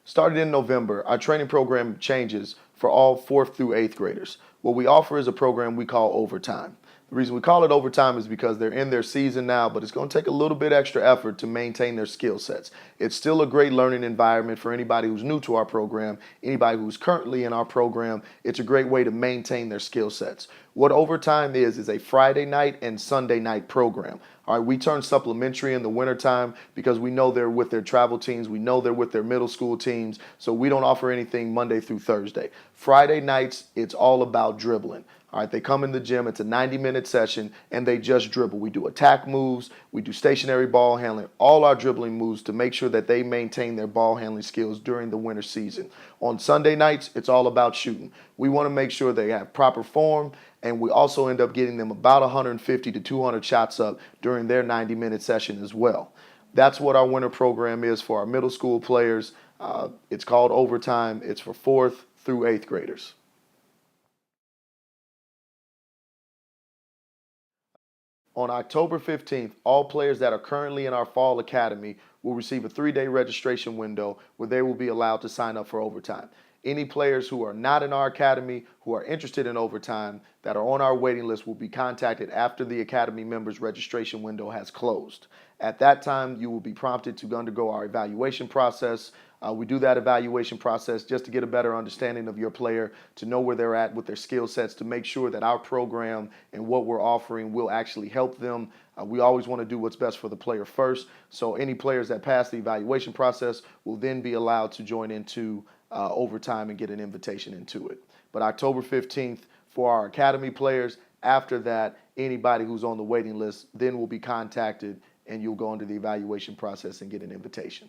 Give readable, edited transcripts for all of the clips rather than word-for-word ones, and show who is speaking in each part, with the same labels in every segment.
Speaker 1: Started in November, our training program changes for all 4th through 8th graders. What we offer is a program we call overtime. The reason we call it overtime is because they're in their season now, but it's going to take a little bit extra effort to maintain their skill sets. It's still a great learning environment for anybody who's new to our program, anybody who's currently in our program. It's a great way to maintain their skill sets. What overtime is a Friday night and Sunday night program. All right, we turn supplementary in the wintertime because we know they're with their travel teams. We know they're with their middle school teams. So we don't offer anything Monday through Thursday. Friday nights, it's all about dribbling. All right, they come in the gym. It's a 90-minute session, and they just dribble. We do attack moves. We do stationary ball handling, all our dribbling moves to make sure that they maintain their ball handling skills during the winter season. On Sunday nights, it's all about shooting. We want to make sure they have proper form, and we also end up getting them about 150 to 200 shots up during their 90-minute session as well. That's what our winter program is for our middle school players. It's called overtime. It's for 4th through 8th graders. On October 15th, all players that are currently in our fall academy will receive a 3-day registration window where they will be allowed to sign up for overtime. Any players who are not in our academy who are interested in overtime that are on our waiting list will be contacted after the academy members' registration window has closed. At that time, you will be prompted to undergo our evaluation process. We do that evaluation process just to get a better understanding of your player, to know where they're at with their skill sets, to make sure that our program and what we're offering will actually help them. We always want to do what's best for the player first. So any players that pass the evaluation process will then be allowed to join into overtime and get an invitation into it. But October 15th for our academy players. After that, anybody who's on the waiting list then will be contacted, and you'll go into the evaluation process and get an invitation.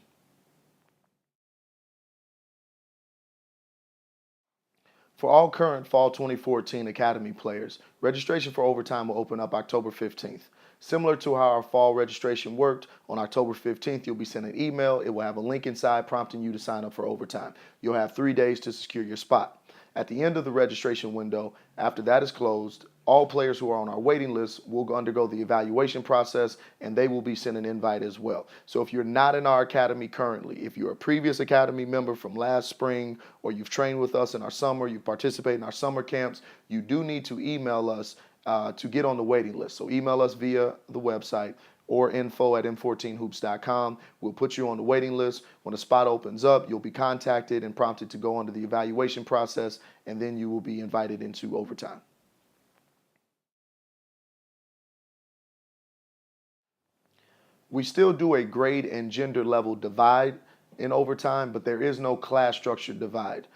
Speaker 1: For all current Fall 2014 Academy players, registration for overtime will open up October 15th. Similar to how our fall registration worked, on October 15th, you'll be sent an email. It will have a link inside prompting you to sign up for overtime. You'll have 3 days to secure your spot. At the end of the registration window, after that is closed, all players who are on our waiting list will undergo the evaluation process, and they will be sent an invite as well. So if you're not in our academy currently, if you're a previous academy member from last spring, or you've trained with us in our summer, you've participated in our summer camps, you do need to email us to get on the waiting list. So email us via the website or info@m14hoops.com. We'll put you on the waiting list. When a spot opens up, you'll be contacted and prompted to go under the evaluation process, and then you will be invited into overtime. We still do a grade and gender level divide in overtime, but there is no class structure divide.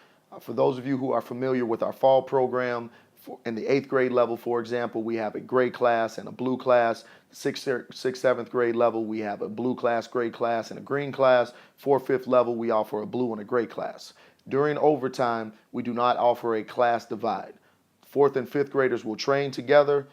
Speaker 1: For those of you who are familiar with our fall program, in the 8th grade level, for example, we have a gray class and a blue class. 6th, 7th grade level, we have a blue class, gray class, and a green class. 4th, 5th level, we offer a blue and a gray class. During overtime, we do not offer a class divide. 4th and 5th graders will train together,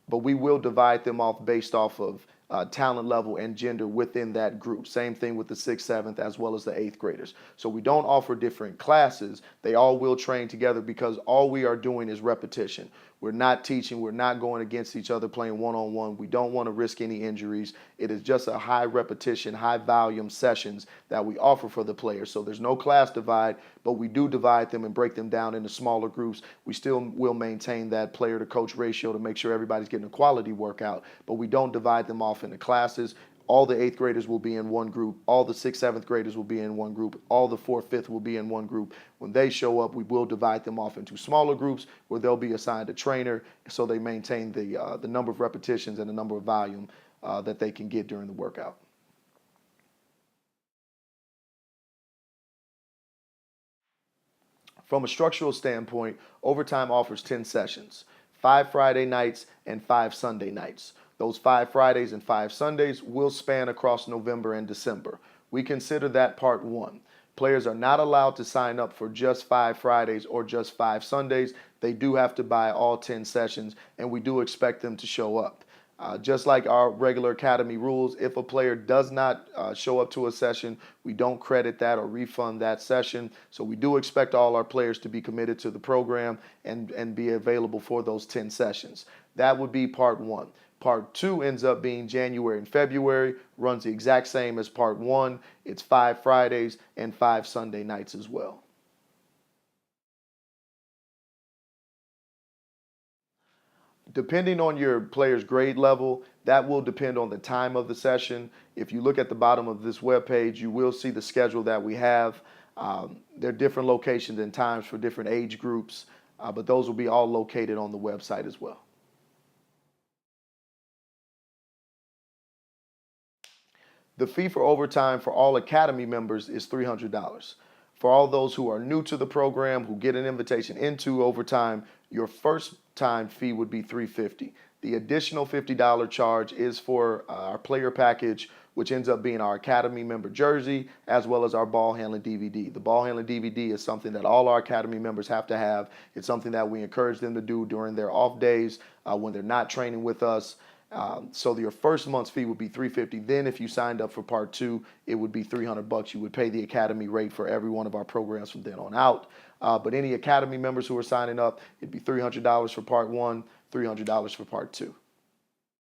Speaker 1: but we will divide them off based off of talent level and gender within that group. Same thing with the 6th, 7th, as well as the 8th graders. So we don't offer different classes. They all will train together because all we are doing is repetition. We're not teaching. We're not going against each other playing one-on-one. We don't want to risk any injuries. It is just a high repetition, high volume sessions that we offer for the players. So there's no class divide, but we do divide them and break them down into smaller groups. We still will maintain that player to coach ratio to make sure everybody's getting a quality workout, but we don't divide them off into classes. All the 8th graders will be in one group. All the 6th, 7th graders will be in one group. All the 4th, 5th will be in one group. When they show up, we will divide them off into smaller groups where they'll be assigned a trainer so they maintain the number of repetitions and the number of volume that they can get during the workout. From a structural standpoint, overtime offers 10 sessions, 5 Friday nights and 5 Sunday nights. Those 5 Fridays and 5 Sundays will span across November and December. We consider that part 1. Players are not allowed to sign up for just 5 Fridays or just 5 Sundays. They do have to buy all 10 sessions, and we do expect them to show up. Just like our regular academy rules, if a player does not show up to a session, we don't credit that or refund that session. So we do expect all our players to be committed to the program and be available for those 10 sessions. That would be part 1. Part 2 ends up being January and February, runs the exact same as Part 1. It's 5 Fridays and 5 Sunday nights as well. Depending on your player's grade level, that will depend on the time of the session. If you look at the bottom of this webpage, you will see the schedule that we have. There are different locations and times for different age groups, but those will be all located on the website as well. The fee for overtime for all Academy members is $300. For all those who are new to the program, who get an invitation into overtime, your first time fee would be $350. The additional $50 charge is for our player package, which ends up being our Academy member jersey, as well as our ball handling DVD. The ball handling DVD is something that all our Academy members have to have. It's something that we encourage them to do during their off days when they're not training with us. So your first month's fee would be $350. Then if you signed up for Part 2, it would be $300. You would pay the Academy rate for every one of our programs from then on out. But any Academy members who are signing up, it'd be $300 for Part 1, $300 for Part 2.